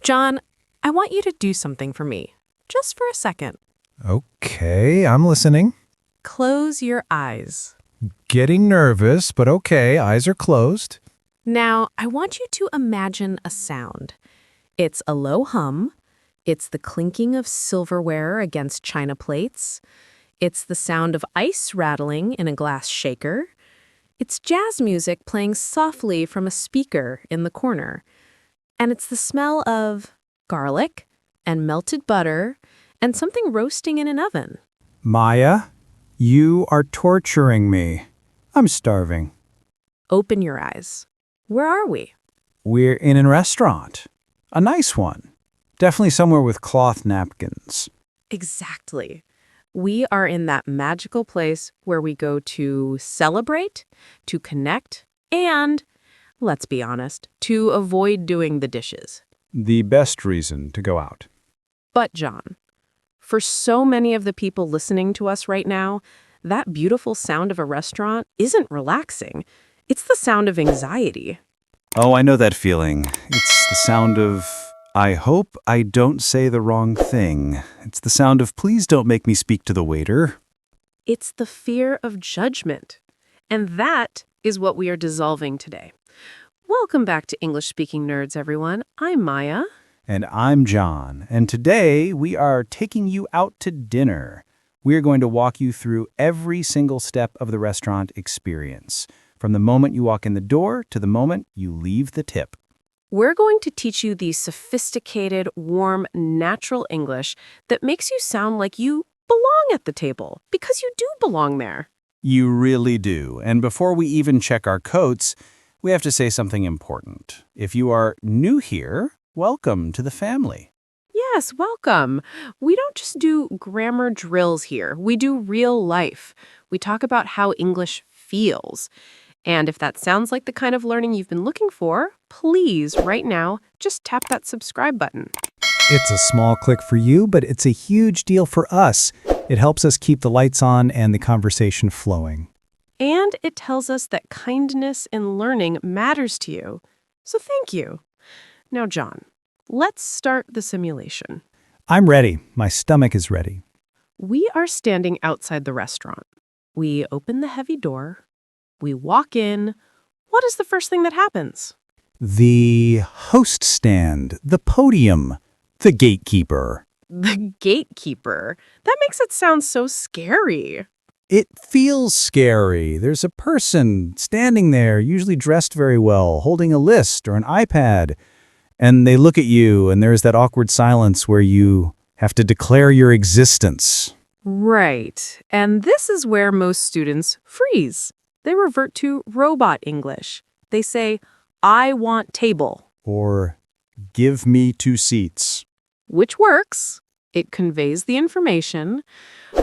John, I want you to do something for me, just for a second. Okay, I'm listening. Close your eyes. Getting nervous, but okay, eyes are closed. Now, I want you to imagine a sound. It's a low hum. It's the clinking of silverware against china plates. It's the sound of ice rattling in a glass shaker. It's jazz music playing softly from a speaker in the corner. And it's the smell of garlic and melted butter and something roasting in an oven. Maya, you are torturing me. I'm starving. Open your eyes. Where are we? We're in a restaurant. A nice one. Definitely somewhere with cloth napkins. Exactly. We are in that magical place where we go to celebrate, to connect, and, let's be honest, to avoid doing the dishes. The best reason to go out. But John, for so many of the people listening to us right now, that beautiful sound of a restaurant isn't relaxing. It's the sound of anxiety. Oh, I know that feeling. It's the sound of, I hope I don't say the wrong thing. It's the sound of, please don't make me speak to the waiter. It's the fear of judgment. And that is what we are dissolving today. Welcome back to English Speaking Nerds, everyone. I'm Maya. And I'm John. And today we are taking you out to dinner. We're going to walk you through every single step of the restaurant experience, from the moment you walk in the door to the moment you leave the tip. We're going to teach you the sophisticated, warm, natural English that makes you sound like you belong at the table, because you do belong there. You really do. And before we even check our coats, we have to say something important. If you are new here, welcome to the family. Yes, welcome. We don't just do grammar drills here. We do real life. We talk about how English feels. And if that sounds like the kind of learning you've been looking for, please, right now, just tap that subscribe button. It's a small click for you, but it's a huge deal for us. It helps us keep the lights on and the conversation flowing. And it tells us that kindness in learning matters to you. So thank you. Now, John, let's start the simulation. I'm ready. My stomach is ready. We are standing outside the restaurant. We open the heavy door. We walk in. What is the first thing that happens? The host stand, the podium, the gatekeeper. The gatekeeper. That makes it sound so scary. It feels scary. There's a person standing there, usually dressed very well, holding a list or an iPad. And they look at you, and there's that awkward silence where you have to declare your existence. Right. And this is where most students freeze. They revert to robot English. They say, I want table. Or, give me 2 seats. Which works. It conveys the information,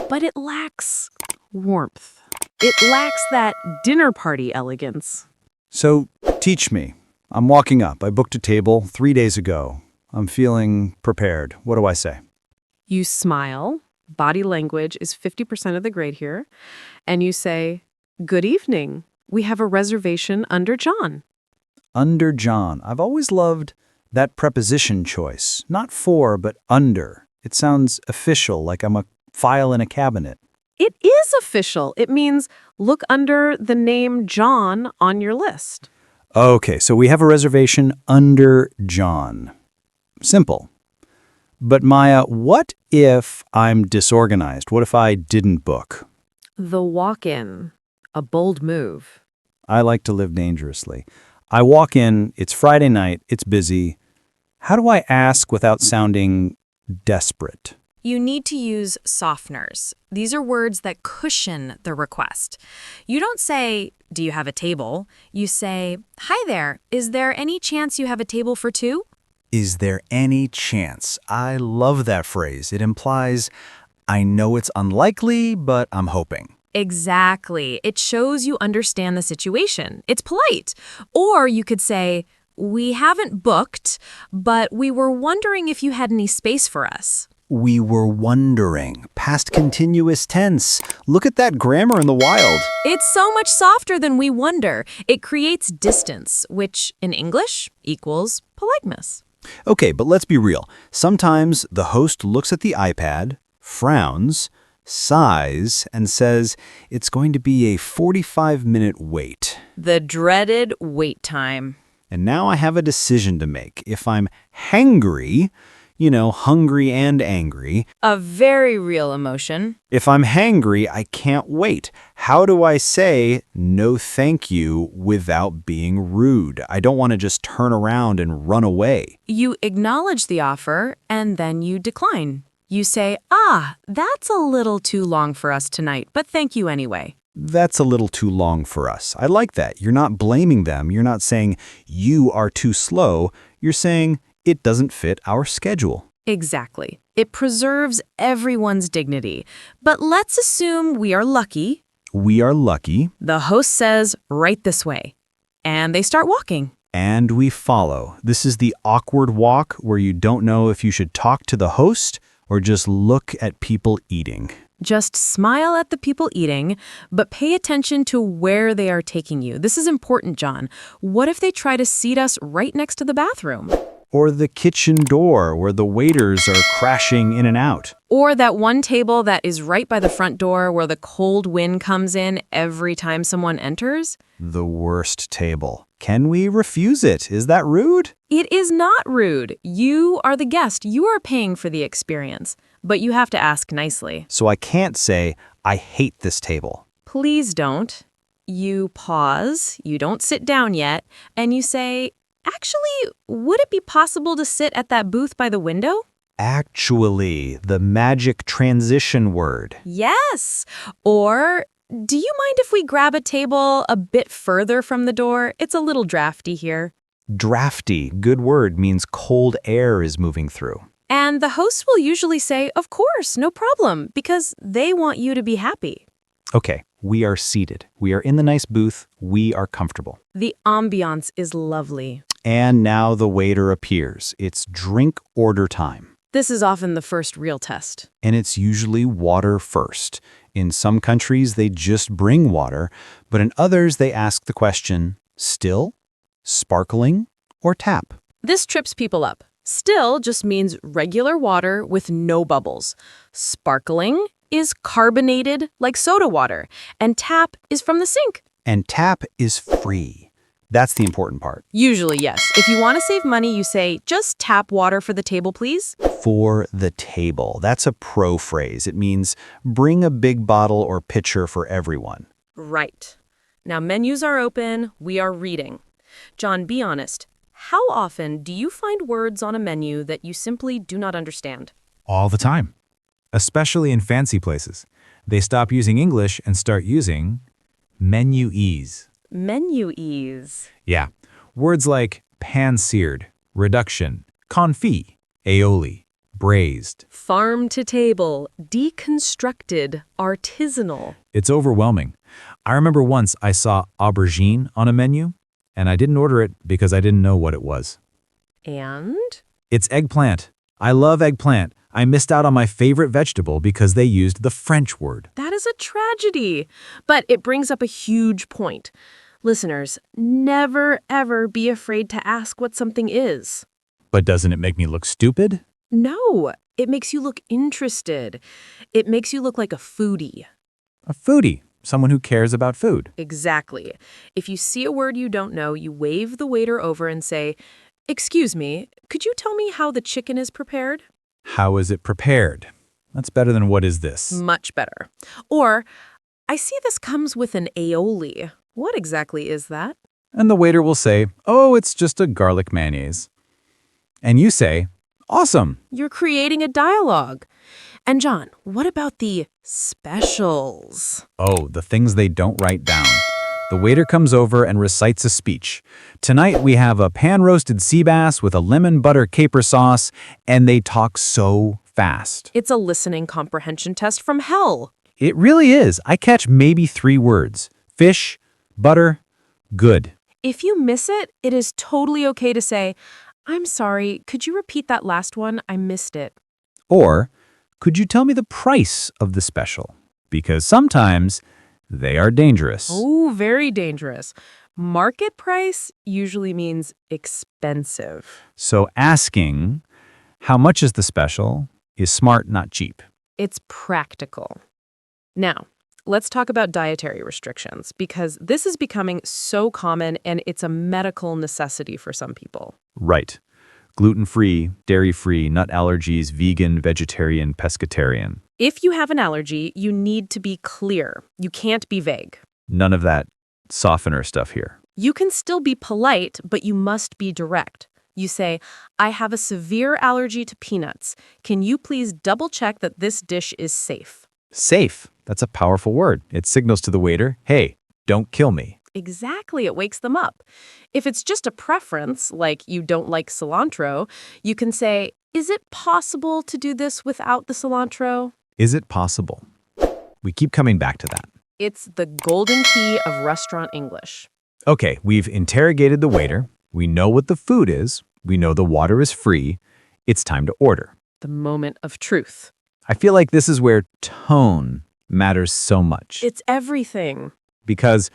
but it lacks warmth. It lacks that dinner party elegance. So, teach me. I'm walking up. I booked a table 3 days ago. I'm feeling prepared. What do I say? You smile. Body language is 50% of the grade here. And you say, good evening. We have a reservation under John. Under John. I've always loved that preposition choice. Not for, but under. It sounds official, like I'm a file in a cabinet. It is official. It means look under the name John on your list. Okay, so we have a reservation under John. Simple. But Maya, what if I'm disorganized? What if I didn't book? The walk-in. A bold move. I like to live dangerously. I walk in, it's Friday night, it's busy. How do I ask without sounding desperate? You need to use softeners. These are words that cushion the request. You don't say, do you have a table? You say, hi there, is there any chance you have a table for 2? Is there any chance? I love that phrase. It implies, I know it's unlikely, but I'm hoping. Exactly. It shows you understand the situation. It's polite. Or you could say, we haven't booked, but we were wondering if you had any space for us. We were wondering. Past continuous tense. Look at that grammar in the wild. It's so much softer than we wonder. It creates distance, which in English equals politeness. Okay, but let's be real. Sometimes the host looks at the iPad, frowns, sighs, and says it's going to be a 45-minute wait. The dreaded wait time. And now I have a decision to make. If I'm hangry, hungry and angry. A very real emotion. If I'm hangry, I can't wait. How do I say no thank you without being rude? I don't want to just turn around and run away. You acknowledge the offer, and then you decline. You say, that's a little too long for us tonight, but thank you anyway. That's a little too long for us. I like that. You're not blaming them. You're not saying you are too slow. You're saying it doesn't fit our schedule. Exactly. It preserves everyone's dignity. But let's assume we are lucky. We are lucky. The host says, right this way. And they start walking. And we follow. This is the awkward walk where you don't know if you should talk to the host or just look at people eating. Just smile at the people eating, but pay attention to where they are taking you. This is important, John. What if they try to seat us right next to the bathroom? Or the kitchen door where the waiters are crashing in and out. Or that one table that is right by the front door where the cold wind comes in every time someone enters? The worst table. Can we refuse it? Is that rude? It is not rude. You are the guest. You are paying for the experience. But you have to ask nicely. So I can't say, I hate this table. Please don't. You pause, you don't sit down yet, and you say, actually, would it be possible to sit at that booth by the window? Actually, the magic transition word. Yes. Or, do you mind if we grab a table a bit further from the door? It's a little drafty here. Drafty, good word, means cold air is moving through. And the host will usually say, of course, no problem, because they want you to be happy. Okay, we are seated. We are in the nice booth. We are comfortable. The ambiance is lovely. And now the waiter appears. It's drink order time. This is often the first real test. And it's usually water first. In some countries, they just bring water, but in others, they ask the question, still, sparkling, or tap? This trips people up. Still just means regular water with no bubbles. Sparkling is carbonated like soda water, and tap is from the sink. And tap is free. That's the important part. Usually, yes. If you want to save money, you say, just tap water for the table, please. For the table. That's a pro phrase. It means bring a big bottle or pitcher for everyone. Right. Now, menus are open. We are reading. John, be honest. How often do you find words on a menu that you simply do not understand? All the time. Especially in fancy places. They stop using English and start using menuese. Menuese. Yeah. Words like pan-seared, reduction, confit, aioli, braised. Farm to table, deconstructed, artisanal. It's overwhelming. I remember once I saw aubergine on a menu, and I didn't order it because I didn't know what it was. And? It's eggplant. I love eggplant. I missed out on my favorite vegetable because they used the French word. That is a tragedy. But it brings up a huge point. Listeners, never, ever be afraid to ask what something is. But doesn't it make me look stupid? No, it makes you look interested. It makes you look like a foodie. A foodie. Someone who cares about food. Exactly. If you see a word you don't know, you wave the waiter over and say, "Excuse me, could you tell me how the chicken is prepared?" How is it prepared? That's better than what is this? Much better. Or, "I see this comes with an aioli. What exactly is that?" And the waiter will say, oh, it's just a garlic mayonnaise. And you say, awesome. You're creating a dialogue. And John, what about the specials? Oh, the things they don't write down. The waiter comes over and recites a speech. Tonight we have a pan-roasted sea bass with a lemon butter caper sauce, and they talk so fast. It's a listening comprehension test from hell. It really is. I catch maybe 3 words. Fish, butter, good. If you miss it, it is totally okay to say, "I'm sorry, could you repeat that last one? I missed it." Or, could you tell me the price of the special? Because sometimes They are dangerous. Oh, very dangerous. Market price usually means expensive. So asking, how much is the special, is smart, not cheap. It's practical. Now, let's talk about dietary restrictions because this is becoming so common and it's a medical necessity for some people. Right. Gluten-free, dairy-free, nut allergies, vegan, vegetarian, pescatarian. If you have an allergy, you need to be clear. You can't be vague. None of that softener stuff here. You can still be polite, but you must be direct. You say, I have a severe allergy to peanuts. Can you please double check that this dish is safe? Safe. That's a powerful word. It signals to the waiter, hey, don't kill me. Exactly, it wakes them up. If it's just a preference, like you don't like cilantro, you can say, is it possible to do this without the cilantro? Is it possible? We keep coming back to that. It's the golden key of restaurant English. Okay, we've interrogated the waiter. We know what the food is. We know the water is free. It's time to order. The moment of truth. I feel like this is where tone matters so much. It's everything. Because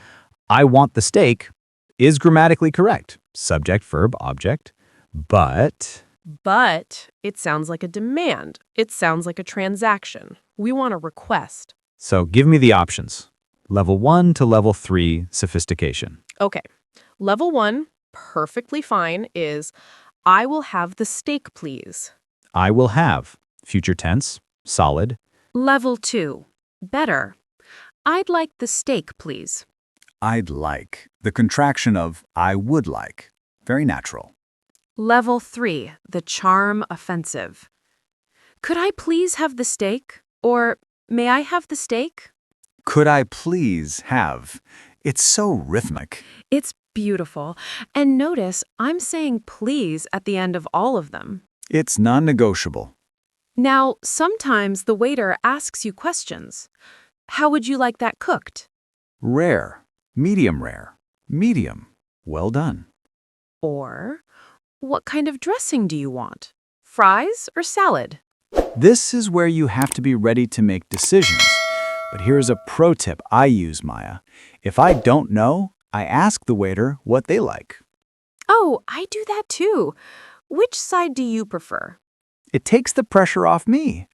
I want the steak is grammatically correct. Subject, verb, object. But But it sounds like a demand. It sounds like a transaction. We want a request. so give me the options. Level 1 to level 3 sophistication. Okay. Level 1, perfectly fine, is I will have the steak, please. I will have. Future tense, solid. Level 2, better. I'd like the steak, please. I'd like. The contraction of I would like. Very natural. Level 3, the charm offensive. Could I please have the steak? Or may I have the steak? Could I please have? It's so rhythmic. It's beautiful. And notice I'm saying please at the end of all of them. It's non-negotiable. Now, sometimes the waiter asks you questions. How would you like that cooked? Rare. Medium rare. Medium. Well done. Or, what kind of dressing do you want? Fries or salad? This is where you have to be ready to make decisions. But here's a pro tip I use, Maya. If I don't know, I ask the waiter what they like. Oh, I do that too. Which side do you prefer? It takes the pressure off me.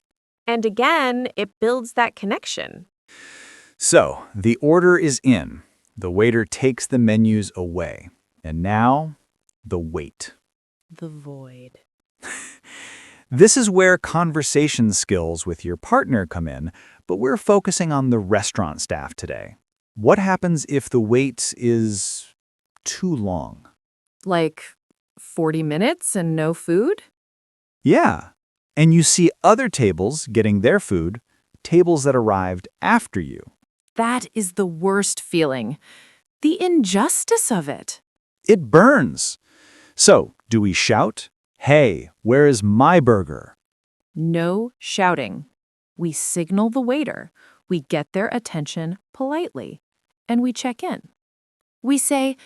And again, it builds that connection. So, the order is in. The waiter takes the menus away. And now, the wait. The void. This is where conversation skills with your partner come in, but we're focusing on the restaurant staff today. What happens if the wait is too long? Like 40 minutes and no food? Yeah, and you see other tables getting their food, tables that arrived after you. That is the worst feeling. The injustice of it. It burns. So, do we shout, "Hey, where is my burger?" No shouting. We signal the waiter. We get their attention politely. And we check in. We say,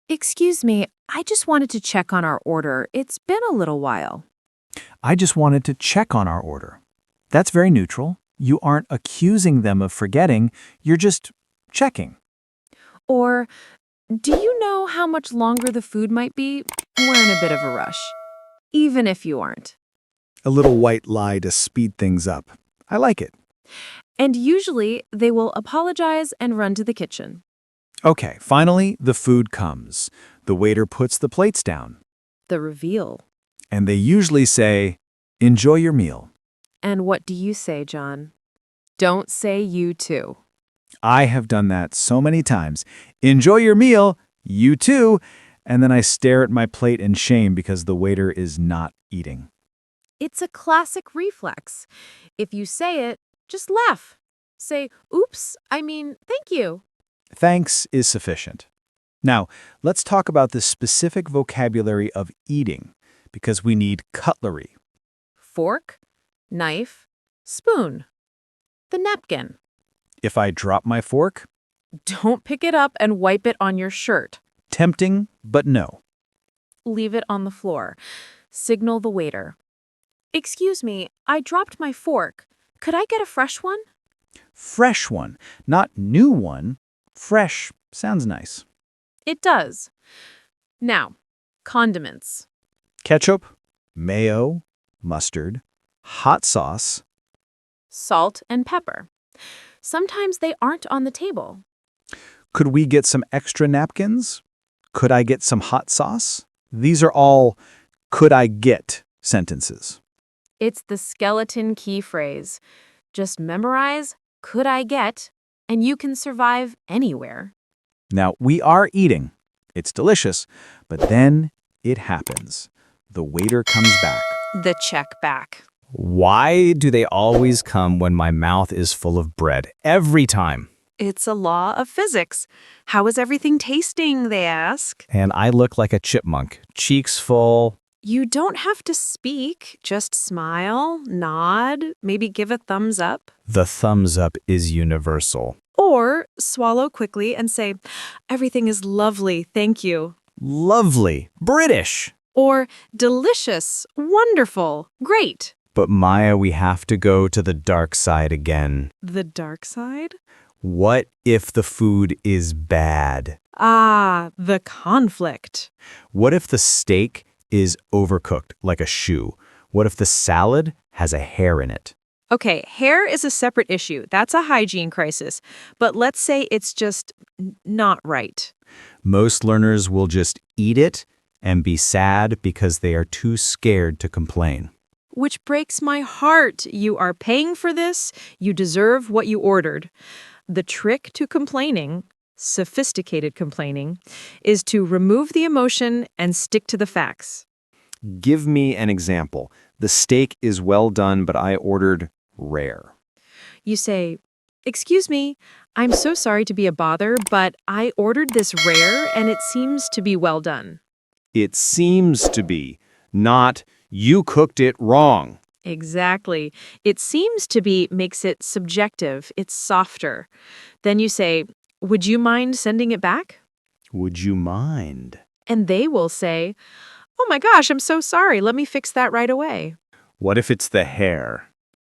"Excuse me, I just wanted to check on our order. It's been a little while." I just wanted to check on our order. That's very neutral. You aren't accusing them of forgetting, you're just checking. Or, "Do you know how much longer the food might be? We're in a bit of a rush." Even if you aren't. A little white lie to speed things up. I like it. And usually, they will apologize and run to the kitchen. Okay, finally, the food comes. The waiter puts the plates down. The reveal. And they usually say, "Enjoy your meal." And what do you say, John? Don't say you too. I have done that so many times. "Enjoy your meal, you too." And then I stare at my plate in shame because the waiter is not eating. It's a classic reflex. If you say it, just laugh. Say, "Oops, thank you." Thanks is sufficient. Now, let's talk about the specific vocabulary of eating, because we need cutlery. Fork, knife, spoon. The napkin. If I drop my fork, Don't pick it up and wipe it on your shirt. tempting, but no. Leave it on the floor. Signal the waiter. "Excuse me, I dropped my fork. Could I get a fresh one?" Fresh one, not new one. Fresh sounds nice. It does. Now, condiments. Ketchup, mayo, mustard, hot sauce. Salt and pepper. Sometimes they aren't on the table. Could we get some extra napkins? Could I get some hot sauce? These are all could I get sentences. It's the skeleton key phrase. Just memorize, could I get, and you can survive anywhere. Now, we are eating. It's delicious, but then it happens. The waiter comes back. The check back. Why do they always come when my mouth is full of bread? Every time. It's a law of physics. How is everything tasting, they ask. And I look like a chipmunk, cheeks full. You don't have to speak. Just smile, nod, maybe give a thumbs up. The thumbs up is universal. Or swallow quickly and say, everything is lovely, thank you. Lovely. British. Or delicious, wonderful, great. But Maya, we have to go to the dark side again. The dark side? What if the food is bad? Ah, the conflict. What if the steak is overcooked like a shoe? What if the salad has a hair in it? Okay, hair is a separate issue. That's a hygiene crisis. But let's say it's just not right. Most learners will just eat it and be sad because they are too scared to complain. Which breaks my heart. You are paying for this. You deserve what you ordered. The trick to complaining, sophisticated complaining, is to remove the emotion and stick to the facts. Give me an example. The steak is well done, but I ordered rare. You say, excuse me, I'm so sorry to be a bother, but I ordered this rare and it seems to be well done. It seems to be, not you cooked it wrong. Exactly. It seems to be makes it subjective. It's softer. Then you say, would you mind sending it back? Would you mind? And they will say, oh my gosh, I'm so sorry. Let me fix that right away. What if it's the hair?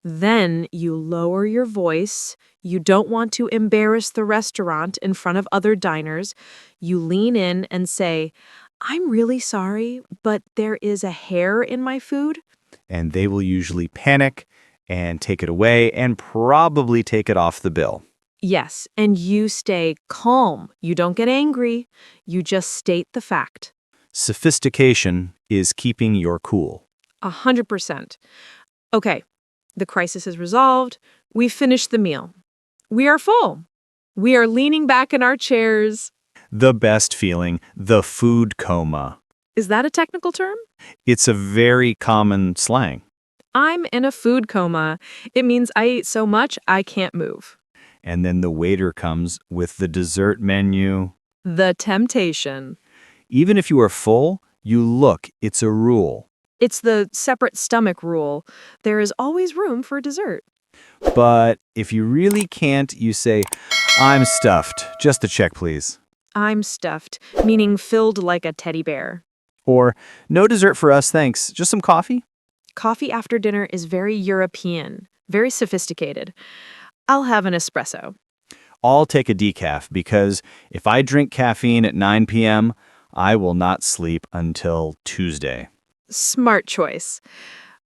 Then you lower your voice. You don't want to embarrass the restaurant in front of other diners. You lean in and say, I'm really sorry, but there is a hair in my food. And they will usually panic and take it away and probably take it off the bill. Yes, and you stay calm. You don't get angry. You just state the fact. Sophistication is keeping your cool. 100%. Okay, the crisis is resolved. We've finished the meal. We are full. We are leaning back in our chairs. The best feeling, the food coma. Is that a technical term? It's a very common slang. I'm in a food coma. It means I ate so much I can't move. And then the waiter comes with the dessert menu. The temptation. Even if you are full, you look. It's a rule. It's the separate stomach rule. There is always room for dessert. But if you really can't, you say, I'm stuffed. Just a check, please. I'm stuffed, meaning filled like a teddy bear. Or, no dessert for us, thanks. Just some coffee? Coffee after dinner is very European, very sophisticated. I'll have an espresso. I'll take a decaf because if I drink caffeine at 9 p.m., I will not sleep until Tuesday. Smart choice.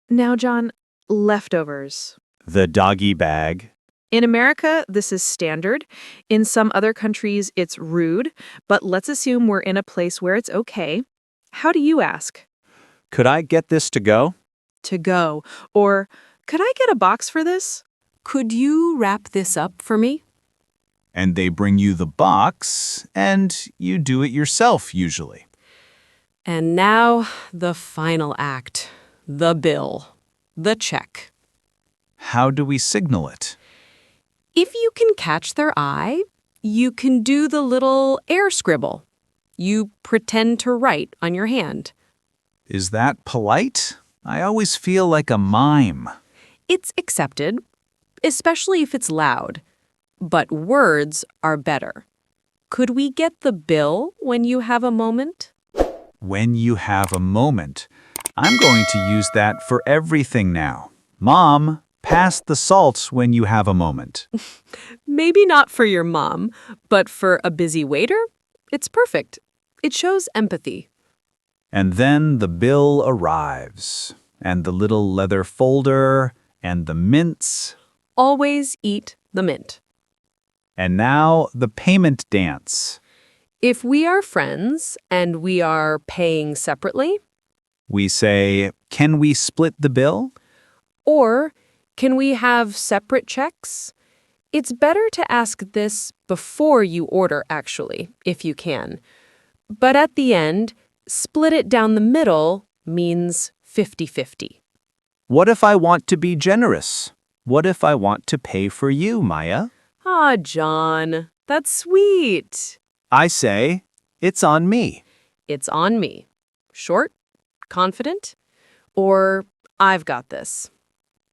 Now, John, leftovers. The doggy bag. In America, this is standard. In some other countries, it's rude, but let's assume we're in a place where it's okay. How do you ask? Could I get this to go? To go. Or, could I get a box for this? Could you wrap this up for me? And they bring you the box, and you do it yourself, usually. And now, the final act. The bill. The check. How do we signal it? If you can catch their eye, you can do the little air scribble. You pretend to write on your hand. Is that polite? I always feel like a mime. It's accepted, especially if it's loud. But words are better. Could we get the bill when you have a moment? When you have a moment. I'm going to use that for everything now. Mom, Pass the salt when you have a moment. Maybe not for your mom, but for a busy waiter, it's perfect. It shows empathy. And then the bill arrives, and the little leather folder, and the mints, Always eat the mint. and now the payment dance. If we are friends and we are paying separately, We say, "Can we split the bill?" or can we have separate checks? It's better to ask this before you order, actually, if you can. But at the end, split it down the middle means 50-50. What if I want to be generous? What if I want to pay for you, Maya? Ah, John, that's sweet. I say, "It's on me." It's on me. Short, confident, or I've got this.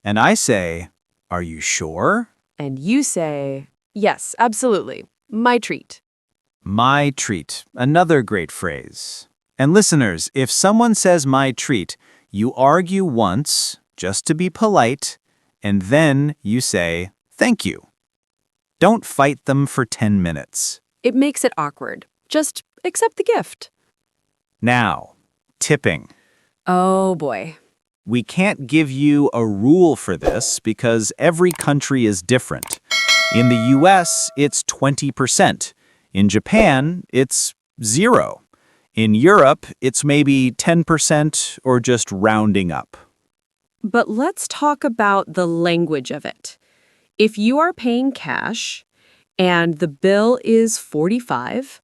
And I say, "Are you sure?" And you say, yes, absolutely, my treat. My treat, another great phrase. And listeners, if someone says my treat, you argue once, just to be polite, and then you say, "Thank you." Don't fight them for 10 minutes. It makes it awkward. Just accept the gift. Now, tipping. Oh boy. We can't give you a rule for this because every country is different. In the US, it's 20%. In Japan, it's 0. In Europe, it's maybe 10% or just rounding up. But let's talk about the language of it. If you are paying cash and the bill is $45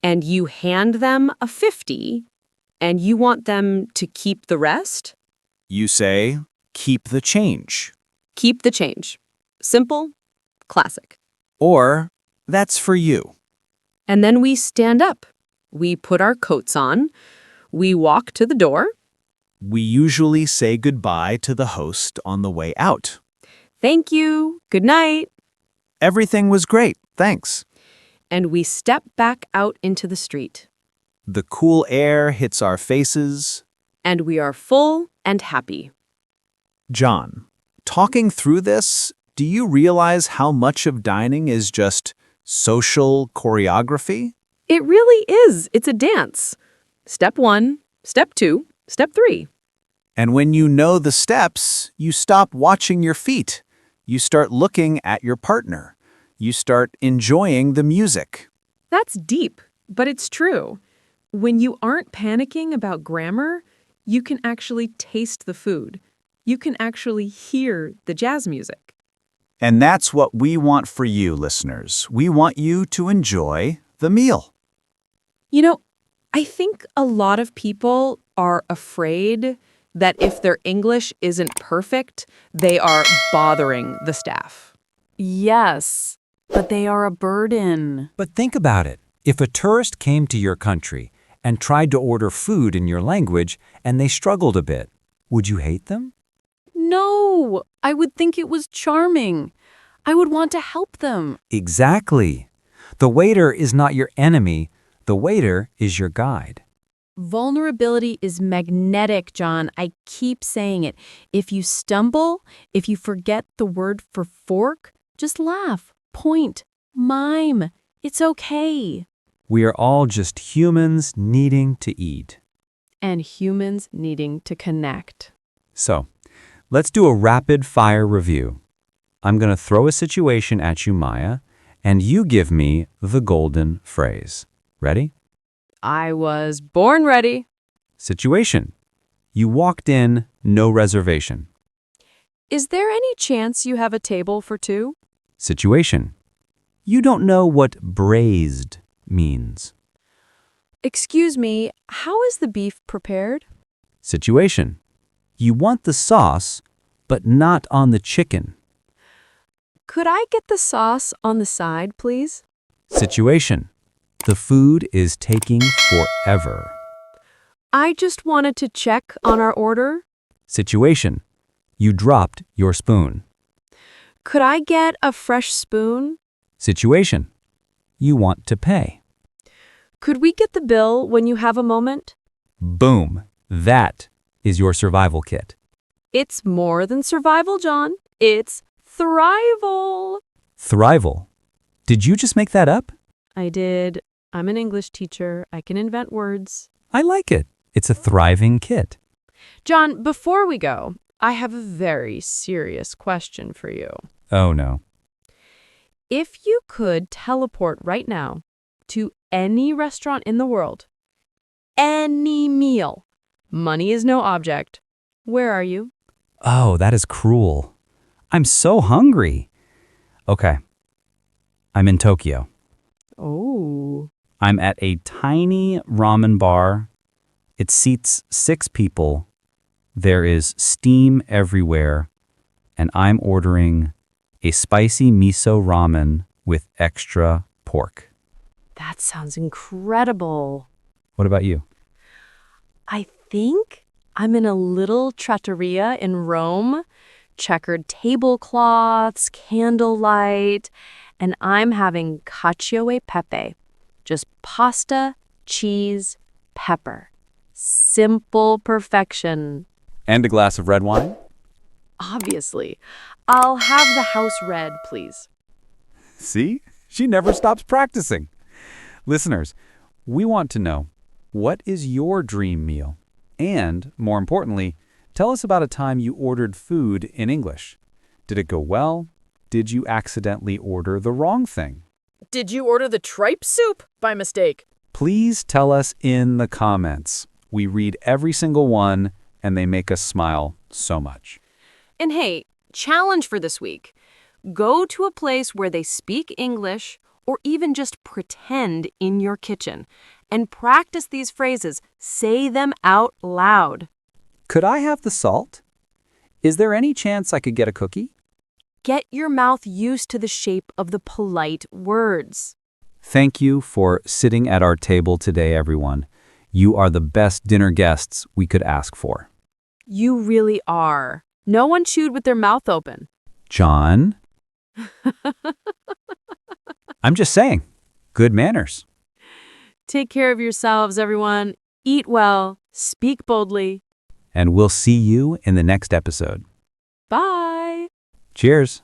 and you hand them a $50 and you want them to keep the rest, You say, "Keep the change." keep the change. Simple, classic. Or, "That's for you." And then we stand up. We put our coats on. We walk to the door. We usually say goodbye to the host on the way out. Thank you. Good night. Everything was great, thanks. And we step back out into the street. The cool air hits our faces. And we are full and happy. John, talking through this, do you realize how much of dining is just social choreography? It really is. It's a dance. Step 1, step 2, step 3. And when you know the steps, you stop watching your feet. You start looking at your partner. You start enjoying the music. That's deep, but it's true. When you aren't panicking about grammar, you can actually taste the food. You can actually hear the jazz music. And that's what we want for you, listeners. We want you to enjoy the meal. You know, I think a lot of people are afraid that if their English isn't perfect, they are bothering the staff. Yes, but they are a burden. But think about it. If a tourist came to your country and tried to order food in your language and they struggled a bit, would you hate them? No, I would think it was charming. I would want to help them. Exactly. The waiter is not your enemy. The waiter is your guide. Vulnerability is magnetic, John. I keep saying it. If you stumble, if you forget the word for fork, just laugh, point, mime. It's okay. We are all just humans needing to eat. And humans needing to connect. So, let's do a rapid-fire review. I'm going to throw a situation at you, Maya, and you give me the golden phrase. Ready? I was born ready. Situation. You walked in, no reservation. Is there any chance you have a table for 2? Situation. You don't know what braised means. Excuse me, how is the beef prepared? Situation. You want the sauce, but not on the chicken. Could I get the sauce on the side, please? Situation. The food is taking forever. I just wanted to check on our order. Situation. You dropped your spoon. Could I get a fresh spoon? Situation. You want to pay. Could we get the bill when you have a moment? Boom. That is your survival kit. It's more than survival, John. It's thrival. Thrival. Did you just make that up? I did. I'm an English teacher. I can invent words. I like it. It's a thriving kit. John, before we go, I have a very serious question for you. Oh, no. If you could teleport right now to any restaurant in the world, any meal, money is no object, where are you? Oh, that is cruel. I'm so hungry. Okay. I'm in Tokyo. Oh. I'm at a tiny ramen bar. It seats 6 people. There is steam everywhere. And I'm ordering a spicy miso ramen with extra pork. That sounds incredible. What about you? I think I'm in a little trattoria in Rome, checkered tablecloths, candlelight, and I'm having cacio e pepe, just pasta, cheese, pepper. Simple perfection. And a glass of red wine? Obviously. I'll have the house red, please. See? She never stops practicing. Listeners, we want to know, what is your dream meal? And, more importantly, tell us about a time you ordered food in English. Did it go well? Did you accidentally order the wrong thing? Did you order the tripe soup by mistake? Please tell us in the comments. We read every single one, and they make us smile so much. And hey, challenge for this week. Go to a place where they speak English or even just pretend in your kitchen and practice these phrases. Say them out loud. Could I have the salt? Is there any chance I could get a cookie? Get your mouth used to the shape of the polite words. Thank you for sitting at our table today, everyone. You are the best dinner guests we could ask for. You really are. No one chewed with their mouth open. John? I'm just saying, good manners. Take care of yourselves, everyone. Eat well. Speak boldly. And we'll see you in the next episode. Bye. Cheers.